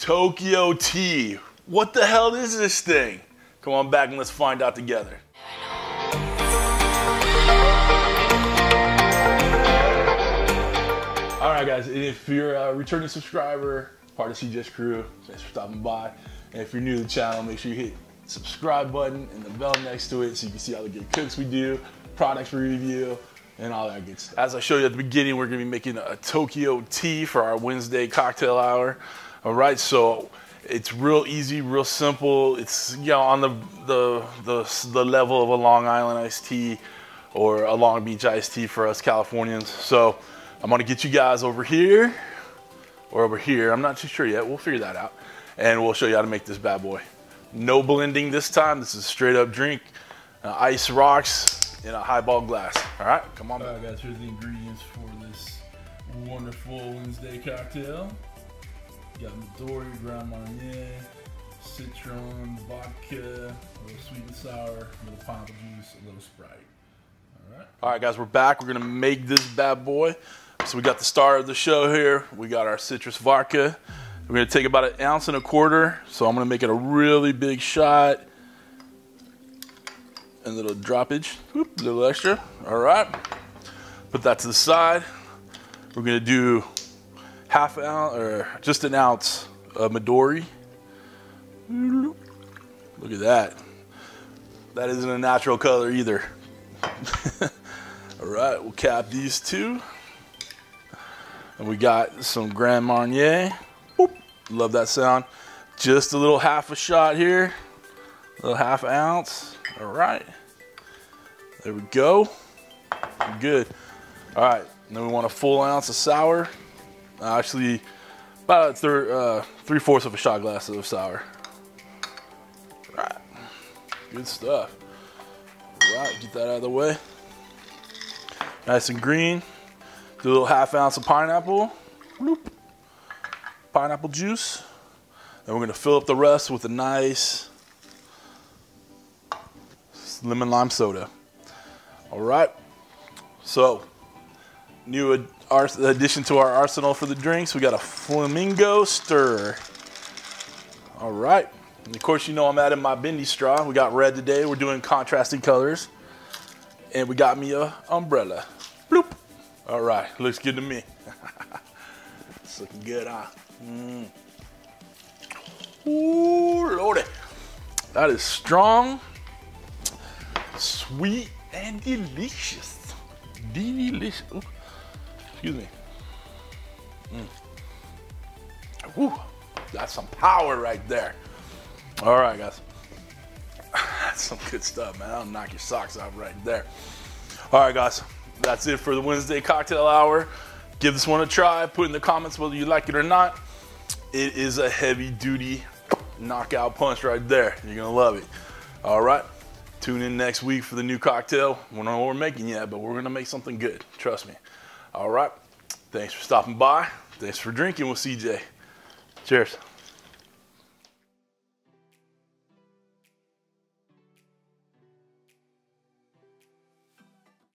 Tokyo tea. What the hell is this thing? Come on back and let's find out together. All right, guys, if you're a returning subscriber, part of CJ's crew, thanks for stopping by. And if you're new to the channel, make sure you hit the subscribe button and the bell next to it so you can see all the good cooks we do, products we review, and all that good stuff. As I showed you at the beginning, we're gonna be making a Tokyo tea for our Wednesday cocktail hour. All right, so it's real easy, real simple. It's, you know, on the level of a Long Island iced tea or a Long Beach iced tea for us Californians. So I'm gonna get you guys over here or over here. I'm not too sure yet. We'll figure that out. And we'll show you how to make this bad boy. No blending this time. This is a straight up drink. Ice rocks in a highball glass. All right, come on. All right, guys, here's the ingredients for this wonderful Wednesday cocktail. You got Midori, Gran, Marnier, Citron Vodka, a little sweet and sour, a little pineapple juice, a little Sprite. All right, guys, we're back. We're gonna make this bad boy. So we got the star of the show here. We got our citrus vodka. We're gonna take about 1.25 ounces. So I'm gonna make it a really big shot. A little droppage, whoop, a little extra. All right, put that to the side. We're gonna do half an ounce or just 1 ounce of Midori. Look at that. That isn't a natural color either. All right, we'll cap these two. And we got some Gran Marnier. Whoop, love that sound. Just a little half a shot here. A little half ounce. All right. There we go. Good. All right. And then we want a full ounce of sour. Actually, about 3/4 of a shot glass of sour. All right. Good stuff. All right. Get that out of the way. Nice and green. Do a little half ounce of pineapple. Bloop. Pineapple juice. And we're going to fill up the rest with a nice lemon lime soda. All right. So, new addition to our arsenal for the drinks. We got a flamingo stir. All right. And of course, you know I'm adding my bendy straw. We got red today. We're doing contrasting colors. And we got me a umbrella. Bloop. All right, looks good to me. It's looking good, huh? Ooh, Lordy. That is strong, sweet, and delicious. Delicious. Ooh. Excuse me. Ooh, that's some power right there. All right, guys. That's some good stuff, man. That'll knock your socks off right there. All right, guys. That's it for the Wednesday cocktail hour. Give this one a try. Put in the comments whether you like it or not. It is a heavy duty knockout punch right there. You're gonna love it. All right. Tune in next week for the new cocktail. We don't know what we're making yet, but we're gonna make something good. Trust me. All right. Thanks for stopping by. Thanks for drinking with CJ. Cheers.